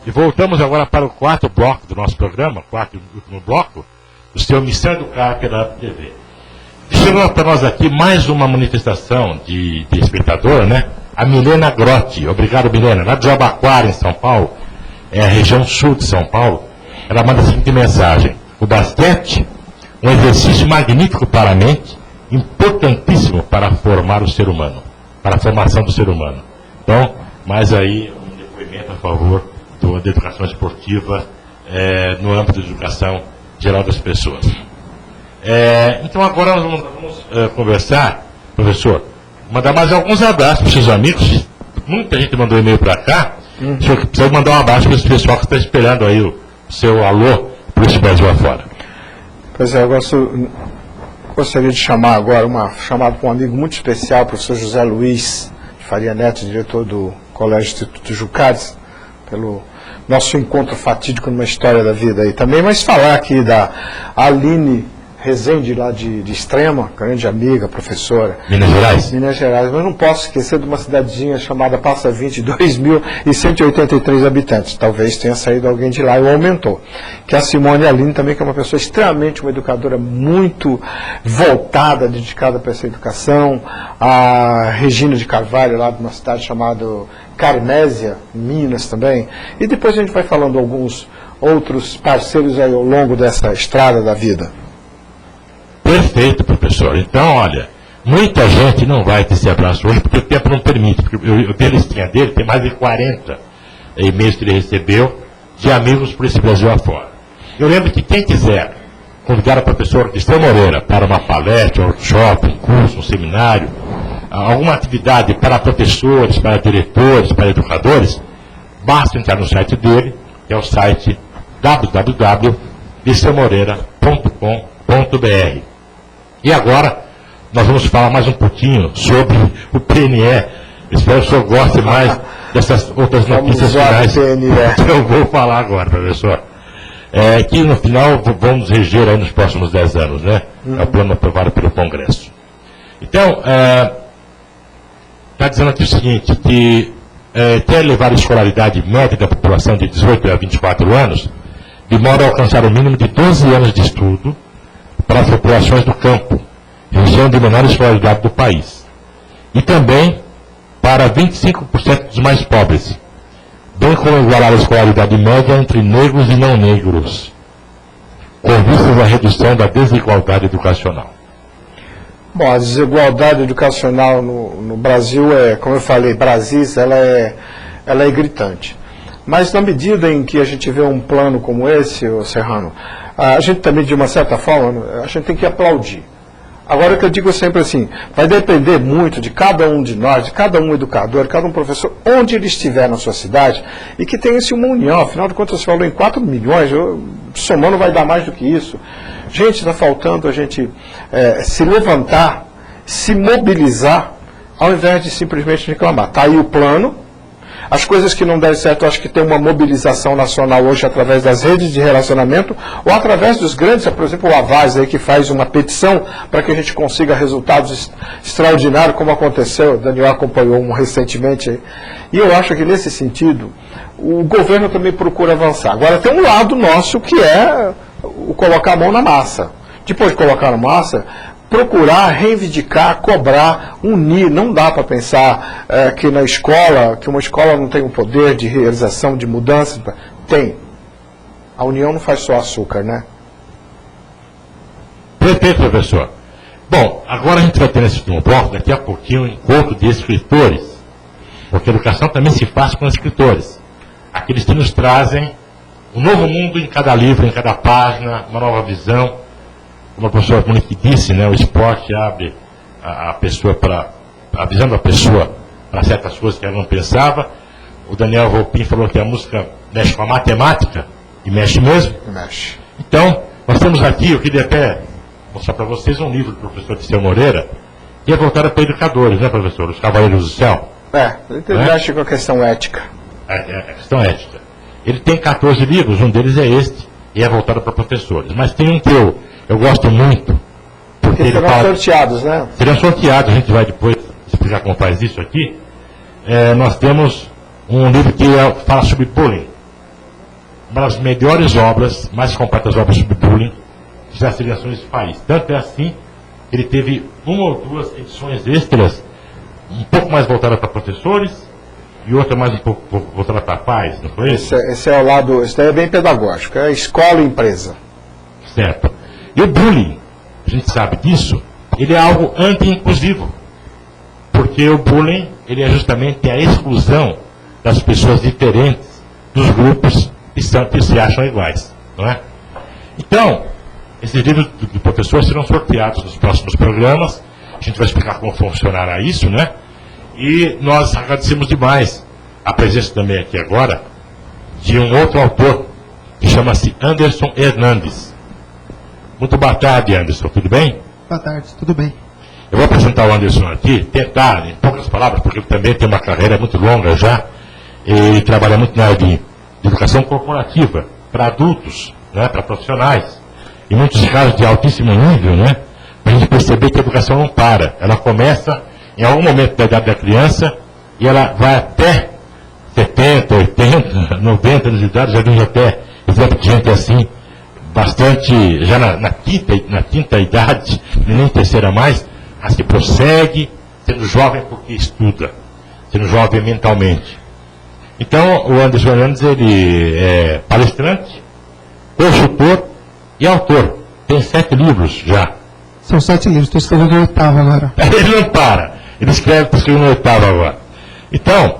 E voltamos agora para o quarto bloco do nosso programa, quarto e último bloco, do seu Missão Educar pela TV. Chegou para nós aqui mais uma manifestação de espectadora, né? A Milena Grotti. Obrigado, Milena. Lá de Jabaquara, em São Paulo, é a região sul de São Paulo. Ela manda a seguinte mensagem: o basquete, um exercício magnífico para a mente, importantíssimo para formar o ser humano, para a formação do ser humano. Então, mais aí um depoimento a favor da educação esportiva no âmbito da educação geral das pessoas. Então agora nós vamos conversar, professor, mandar mais alguns abraços para os seus amigos. Muita gente mandou e-mail para cá. O senhor precisa mandar um abraço para esse pessoal que está esperando aí o seu alô para esse Brasil afora. Pois é, eu gostaria de chamar agora chamada para um amigo muito especial, o professor José Luiz de Faria Neto, diretor do Colégio Instituto Jucás, pelo nosso encontro fatídico numa história da vida aí também, mas falar aqui da Aline Rezende, lá de Extrema, grande amiga, professora. Minas Gerais? Minas Gerais, mas não posso esquecer de uma cidadezinha chamada Passa 20, 2.183 habitantes. Talvez tenha saído alguém de lá ou aumentou. Que é a Simone Aline também, que é uma pessoa extremamente, uma educadora muito voltada, dedicada para essa educação. A Regina de Carvalho, lá de uma cidade chamada Carmésia, Minas também. E depois a gente vai falando alguns outros parceiros aí ao longo dessa estrada da vida. Perfeito, professor. Então, olha, muita gente não vai ter esse abraço hoje porque o tempo não permite. Porque eu tenho a listinha dele, tem mais de 40 e-mails que ele recebeu de amigos por esse Brasil afora. Eu lembro que quem quiser convidar o professor Cristão Moreira para uma palestra, um workshop, um curso, um seminário, alguma atividade para professores, para diretores, para educadores, basta entrar no site dele, que é o site www.cristãomoreira.com.br. E agora, nós vamos falar mais um pouquinho sobre o PNE. Espero que o senhor goste mais dessas outras notícias finais que eu vou falar agora, professor. Que no final vamos reger aí nos próximos 10 anos, né? É o plano aprovado pelo Congresso. Então, está dizendo aqui o seguinte, que quer levar a escolaridade média da população de 18 a 24 anos, de modo a alcançar o mínimo de 12 anos de estudo, para as populações do campo, região de menor escolaridade do país. E também para 25% dos mais pobres, bem como igualar a escolaridade média entre negros e não negros, com vistas à redução da desigualdade educacional. Bom, a desigualdade educacional no Brasil como eu falei, Brasis, ela é gritante. Mas na medida em que a gente vê um plano como esse, Serrano, a gente também, de uma certa forma, a gente tem que aplaudir. Agora, o que eu digo sempre assim, vai depender muito de cada um de nós, de cada um educador, de cada um professor, onde ele estiver na sua cidade, e que tenha-se uma união. Afinal de contas, você falou em 4 milhões, somando vai dar mais do que isso. Gente, está faltando a gente se levantar, se mobilizar, ao invés de simplesmente reclamar. Está aí o plano. As coisas que não deram certo, eu acho que tem uma mobilização nacional hoje através das redes de relacionamento ou através dos grandes, por exemplo, o Avaz aí que faz uma petição para que a gente consiga resultados extraordinários, como aconteceu, o Daniel acompanhou um recentemente. E eu acho que nesse sentido, o governo também procura avançar. Agora tem um lado nosso que é o colocar a mão na massa. Depois de colocar na massa, procurar, reivindicar, cobrar, unir. Não dá para pensar que na escola, que uma escola não tem o poder de realização, de mudança. Tem. A união não faz só açúcar, né? Perfeito, professor. Bom, agora a gente vai ter nesse último bloco, daqui a pouquinho, um encontro de escritores. Porque a educação também se faz com escritores. Aqueles que nos trazem um novo mundo em cada livro, em cada página, uma nova visão. Como a professora Monique disse, né, o esporte abre a pessoa a visão da pessoa para certas coisas que ela não pensava. O Daniel Volpin falou que a música mexe com a matemática, e mexe mesmo. Mexe. Então, nós temos aqui, eu queria até mostrar para vocês um livro do professor Cristão Moreira, que é voltado para educadores, né, professor? Os Cavaleiros do Céu. Ele mexe com a questão ética. A questão ética. Ele tem 14 livros, um deles é este, e é voltado para professores. Mas tem um que eu gosto muito. Porque eles serão sorteados, né? Serão sorteados, a gente vai depois explicar como faz isso aqui. Nós temos um livro que fala sobre bullying. uma das melhores obras, mais completas obras sobre bullying das civilizações do país. Tanto é assim que ele teve uma ou duas edições extras, um pouco mais voltada para professores e outra mais um pouco voltada para pais, não foi isso? Esse é o lado, esse daí é bem pedagógico, é escola e empresa. Certo. E o bullying, a gente sabe disso, ele é algo anti-inclusivo. Porque o bullying, ele é justamente a exclusão das pessoas diferentes dos grupos que se acham iguais, não é? Então, esses livros do professor serão sorteados nos próximos programas. A gente vai explicar como funcionará isso, né? E nós agradecemos demais a presença também aqui agora de um outro autor que chama-se Anderson Hernandes. Muito boa tarde, Anderson, tudo bem? Boa tarde, tudo bem. Eu vou apresentar o Anderson aqui, tentar, em poucas palavras, porque ele também tem uma carreira muito longa já, e trabalha muito na área de educação corporativa, para adultos, né, para profissionais, em muitos casos de altíssimo nível, né, para a gente perceber que a educação não para. Ela começa em algum momento da idade da criança e ela vai até 70, 80, 90 anos de idade, já vimos até exemplo de gente assim, bastante, já na quinta idade, nem terceira mais, mas que prossegue sendo jovem porque estuda, sendo jovem mentalmente. Então, o Anderson Hernandes, ele é palestrante, consultor e autor. Tem 7 livros já. São 7 livros, estou escrevendo o 8º agora. Ele não para. Ele escreve, está escrevendo o 8º agora. Então,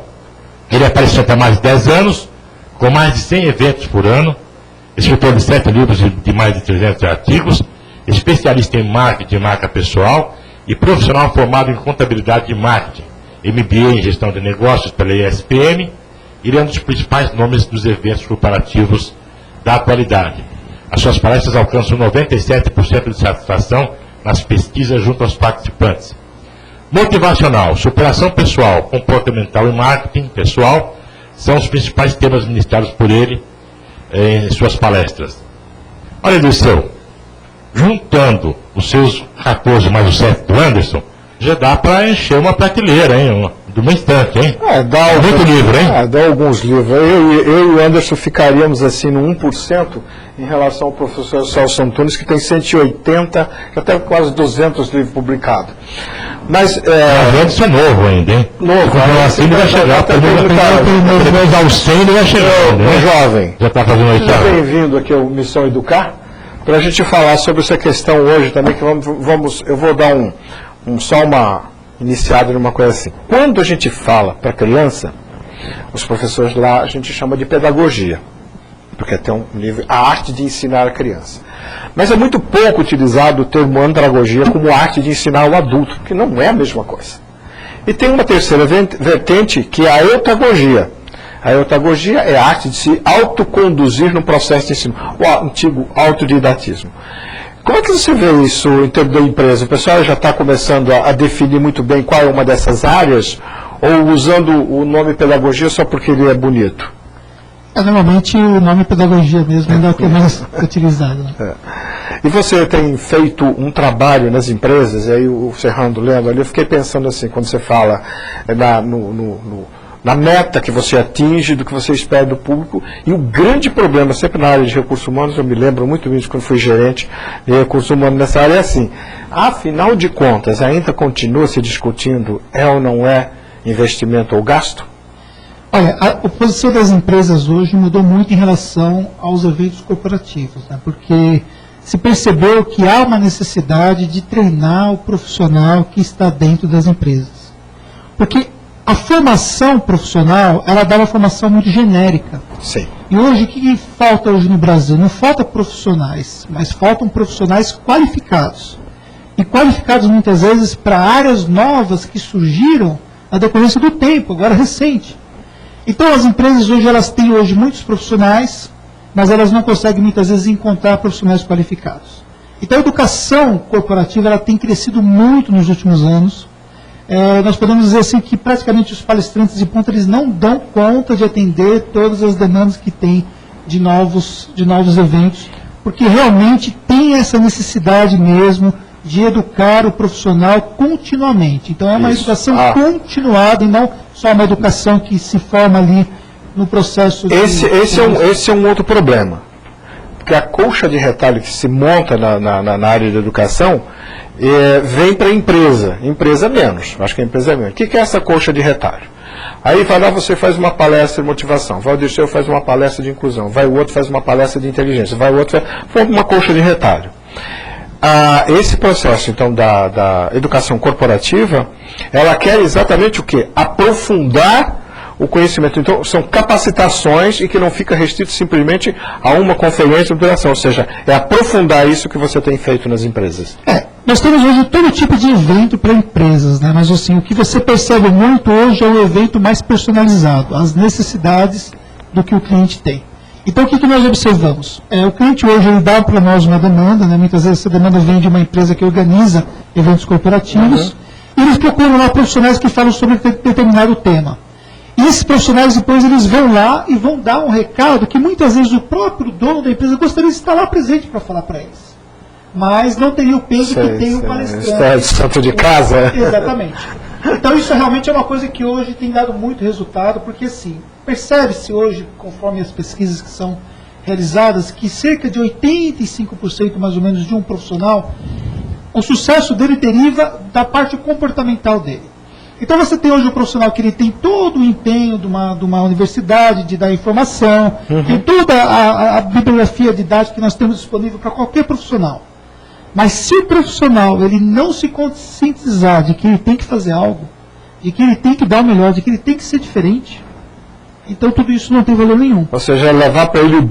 ele é palestrante há mais de 10 anos, com mais de 100 eventos por ano, escritor de 7 livros de mais de 300 artigos, especialista em marketing e marca pessoal e profissional formado em contabilidade e marketing, MBA em gestão de negócios pela ESPM. Ele é um dos principais nomes dos eventos corporativos da atualidade. As suas palestras alcançam 97% de satisfação nas pesquisas junto aos participantes. Motivacional, superação pessoal, comportamental e marketing pessoal são os principais temas ministrados por ele em suas palestras. Olha, Liceu, juntando os seus 14 mais os 7 do Anderson, já dá para encher uma prateleira, hein? De uma estante, hein? Muito livro, hein? Dá alguns livros. Eu e o Anderson ficaríamos assim no 1% em relação ao professor Celso Antunes, que tem 180, já tem quase 200 livros publicados. Mas o Anderson é novo ainda, hein? Novo. Assim ele vai chegar. Depois dar o 100, ele vai chegar. Né? Jovem. Já está fazendo isso. Seja bem-vindo aqui ao Missão Educar, para a gente falar sobre essa questão hoje também, que eu vou dar só uma iniciada numa coisa assim. Quando a gente fala para criança, os professores lá a gente chama de pedagogia, porque tem um livro, a arte de ensinar a criança. Mas é muito pouco utilizado o termo andragogia como arte de ensinar o adulto, que não é a mesma coisa. E tem uma terceira vertente, que é a eutagogia. A eutagogia é a arte de se autoconduzir no processo de ensino, o antigo autodidatismo. Como é que você vê isso em termos da empresa? O pessoal já está começando a definir muito bem qual é uma dessas áreas, ou usando o nome pedagogia só porque ele é bonito? Normalmente o nome pedagogia mesmo ainda é o que é mais utilizado. Né? E você tem feito um trabalho nas empresas, e aí o Serrando lendo ali, eu fiquei pensando assim, quando você fala na meta que você atinge, do que você espera do público, e o grande problema, sempre na área de recursos humanos, eu me lembro muito disso quando fui gerente de recursos humanos nessa área, é assim, afinal de contas, ainda continua se discutindo é ou não é investimento ou gasto? Olha, a posição das empresas hoje mudou muito em relação aos eventos corporativos, né? Porque se percebeu que há uma necessidade de treinar o profissional que está dentro das empresas. Porque a formação profissional, ela dá uma formação muito genérica. Sim. E hoje, o que falta hoje no Brasil? Não falta profissionais, mas faltam profissionais qualificados. E qualificados muitas vezes para áreas novas que surgiram na decorrência do tempo, agora recente. Então as empresas hoje, elas têm hoje muitos profissionais, mas elas não conseguem muitas vezes encontrar profissionais qualificados. Então a educação corporativa, ela tem crescido muito nos últimos anos. Nós podemos dizer assim que praticamente os palestrantes de ponta, eles não dão conta de atender todas as demandas que tem de novos eventos, porque realmente tem essa necessidade mesmo de educar o profissional continuamente. Então é uma educação continuada e não só uma educação que se forma ali no processo de... Esse é um outro problema. Porque a colcha de retalho que se monta na área da educação vem para a empresa menos. Acho que a empresa é menos. O que é essa colcha de retalho? Aí vai lá, você faz uma palestra de motivação, vai o Dirceu faz uma palestra de inclusão, vai o outro faz uma palestra de inteligência, vai o outro faz uma colcha de retalho. Esse processo, então, da educação corporativa, ela quer exatamente o quê? Aprofundar o conhecimento. Então, são capacitações e que não fica restrito simplesmente a uma conferência de duração, ou seja, é aprofundar isso que você tem feito nas empresas. Nós temos hoje todo tipo de evento para empresas, né? Mas assim, o que você percebe muito hoje é um evento mais personalizado, as necessidades do que o cliente tem. Então, o que nós observamos? O cliente hoje ele dá para nós uma demanda, né? Muitas vezes essa demanda vem de uma empresa que organiza eventos corporativos, e eles procuram lá profissionais que falam sobre determinado tema. E esses profissionais depois eles vão lá e vão dar um recado que muitas vezes o próprio dono da empresa gostaria de estar lá presente para falar para eles. Mas não teria o peso que tem o palestrante. Santo de casa. Exatamente. Então isso realmente é uma coisa que hoje tem dado muito resultado, porque assim, percebe-se hoje, conforme as pesquisas que são realizadas, que cerca de 85% mais ou menos de um profissional, o sucesso dele deriva da parte comportamental dele. Então você tem hoje um profissional que ele tem todo o empenho de uma universidade, de dar informação, tem toda a bibliografia didática que nós temos disponível para qualquer profissional. Mas se o profissional ele não se conscientizar de que ele tem que fazer algo, de que ele tem que dar o melhor, de que ele tem que ser diferente, então tudo isso não tem valor nenhum. Ou seja, levar para ele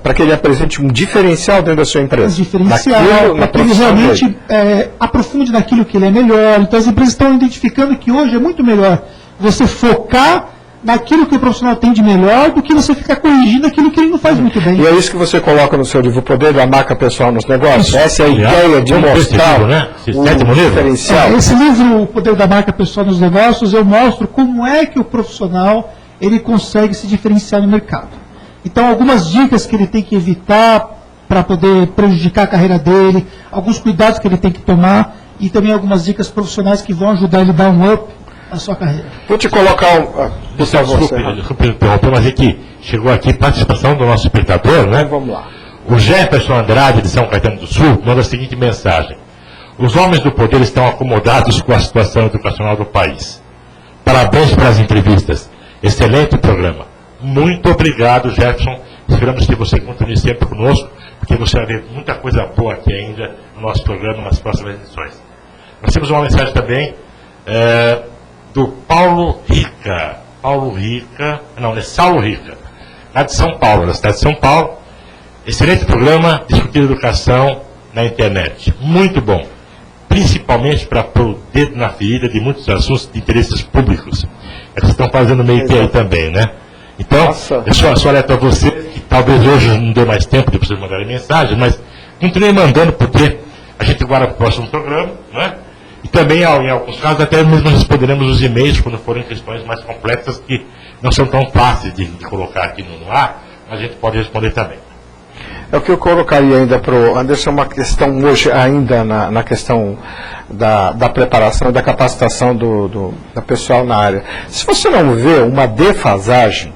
para que ele apresente um diferencial dentro da sua empresa. Um diferencial, para que ele realmente aprofunde naquilo que ele é melhor. Então as empresas estão identificando que hoje é muito melhor você focar naquilo que o profissional tem de melhor do que você ficar corrigindo aquilo que ele não faz muito bem. E é isso que você coloca no seu livro, o poder da marca pessoal nos negócios? Isso. Essa é a ideia de mostrar o diferencial. Esse livro, O Poder da Marca Pessoal nos Negócios, eu mostro como é que o profissional ele consegue se diferenciar no mercado. Então, algumas dicas que ele tem que evitar para poder prejudicar a carreira dele, alguns cuidados que ele tem que tomar e também algumas dicas profissionais que vão ajudar ele a dar um up na sua carreira. Vou te colocar por favor, desculpe interromper, mas é que chegou aqui participação do nosso espectador, né? Vamos lá. O Jefferson Andrade, de São Caetano do Sul, manda a seguinte mensagem: os homens do poder estão acomodados com a situação educacional do país. Parabéns pelas entrevistas. Excelente programa. Muito obrigado, Jefferson. Esperamos que você continue sempre conosco, porque você vai ver muita coisa boa aqui ainda no nosso programa, nas próximas edições. Nós temos uma mensagem também do Saulo Rica, lá de São Paulo, da cidade de São Paulo. Excelente programa, discutir educação na internet. Muito bom. Principalmente para pôr o dedo na ferida de muitos assuntos de interesses públicos. Eles estão fazendo meio que aí também, né? Então, eu só alerto a você, que talvez hoje não dê mais tempo de vocês mandarem mensagem, mas continue mandando, porque a gente guarda para o próximo programa, né? E também, em alguns casos, até mesmo responderemos os e-mails quando forem questões mais complexas que não são tão fáceis de colocar aqui no ar, mas a gente pode responder também. É o que eu colocaria ainda para o Anderson, uma questão hoje ainda na questão da preparação e da capacitação da pessoal na área. Se você não vê uma defasagem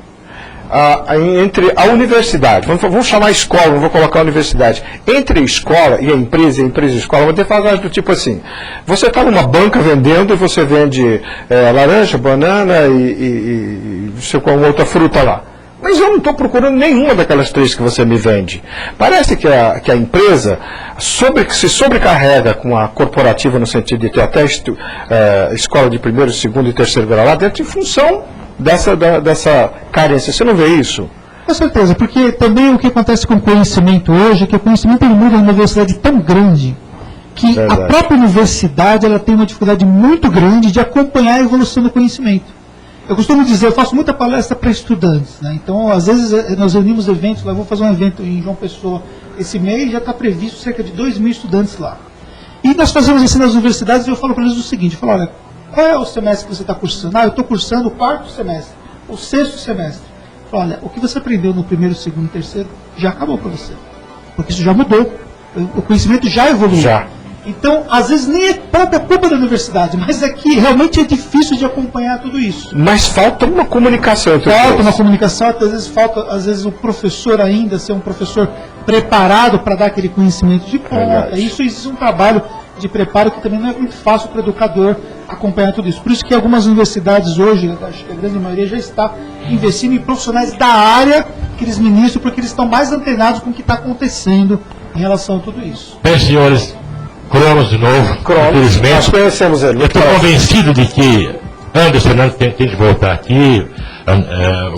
entre a universidade, vamos chamar a escola, não vou colocar a universidade, entre a escola e a empresa e a escola, uma defasagem do tipo assim, você está numa banca vendendo e você vende laranja, banana e não sei qual outra fruta lá. Mas eu não estou procurando nenhuma daquelas três que você me vende. Parece que a empresa se sobrecarrega com a corporativa no sentido de ter até escola de primeiro, segundo e terceiro grau lá dentro em função dessa carência. Você não vê isso? Com certeza, porque também o que acontece com o conhecimento hoje é que o conhecimento ele muda numa velocidade tão grande que a própria universidade ela tem uma dificuldade muito grande de acompanhar a evolução do conhecimento. Eu costumo dizer, eu faço muita palestra para estudantes, né? Então, às vezes, nós reunimos eventos, lá vou fazer um evento em João Pessoa esse mês, já está previsto cerca de 2.000 estudantes lá. E nós fazemos isso nas universidades e eu falo para eles o seguinte, eu falo, olha, qual é o semestre que você está cursando? Eu estou cursando o 4º semestre, o 6º semestre. Eu falo, olha, o que você aprendeu no 1º, 2º e 3º já acabou para você, porque isso já mudou, o conhecimento já evoluiu. Então, às vezes nem é própria culpa da universidade, mas é que realmente é difícil de acompanhar tudo isso. Mas falta uma comunicação entre os Falta dois. uma comunicação, às vezes o professor ainda ser um professor preparado para dar aquele conhecimento de ponta. Verdade. Isso existe um trabalho de preparo que também não é muito fácil para o educador acompanhar tudo isso. Por isso que algumas universidades hoje, acho que a grande maioria já está investindo em profissionais da área que eles ministram, porque eles estão mais antenados com o que está acontecendo em relação a tudo isso. Bem, senhores, Cronos de novo, Nós infelizmente. conhecemos ele. Eu estou convencido de que Anderson Fernandes tem que voltar aqui,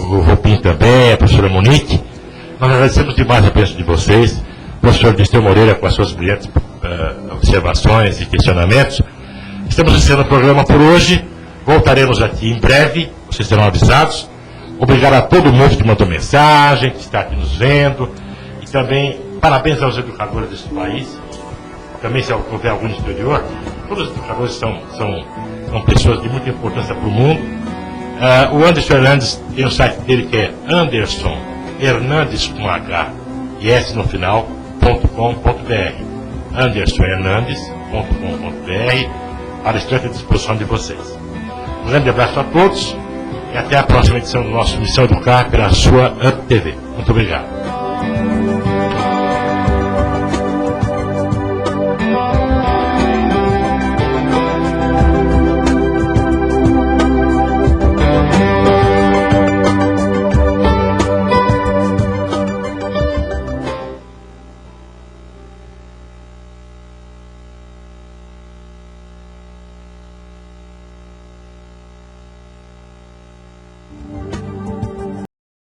o Rupim também, a professora Monique. Nós agradecemos demais a presença de vocês, o professor Disteu Moreira com as suas brilhantes observações e questionamentos. Estamos encerrando o programa por hoje, voltaremos aqui em breve, vocês serão avisados. Obrigado a todo mundo que mandou mensagem, que está aqui nos vendo, e também parabéns aos educadores desse país. Também se houver algum no exterior, todos os educadores são pessoas de muita importância para o mundo. O Anderson Hernandes tem o site dele que é Anderson Hernandes com H e S no final, .com.br. AndersonHernandes.com.br, para estar à disposição de vocês. Um grande abraço a todos e até a próxima edição do nosso Missão Educar pela sua UP TV. Muito obrigado.